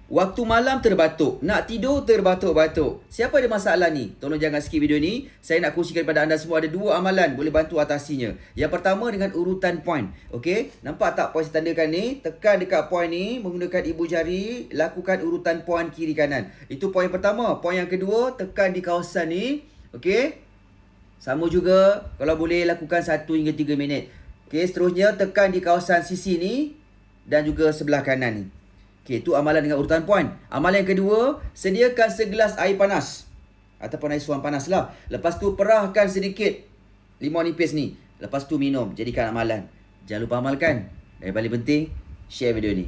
Waktu malam terbatuk, nak tidur terbatuk-batuk. Siapa ada masalah ni? Tolong jangan skip video ni. Saya nak kongsikan kepada anda semua ada 2 amalan boleh bantu atasinya. Yang pertama dengan urutan point. Okey, nampak tak point saya tandakan ni? Tekan dekat point ni menggunakan ibu jari, lakukan urutan point kiri kanan. Itu point pertama. Point yang kedua, tekan di kawasan ni. Okey. Sama juga, kalau boleh lakukan 1 hingga 3 minit. Okey, seterusnya tekan di kawasan sisi ni dan juga sebelah kanan ni. Okey, itu amalan dengan urutan point. Amalan yang kedua, sediakan segelas air panas ataupun air suam panas lah. Lepas tu perahkan sedikit limau nipis ni. Lepas tu minum. Jadikan amalan. Jangan lupa amalkan. Dan yang paling penting, share video ni.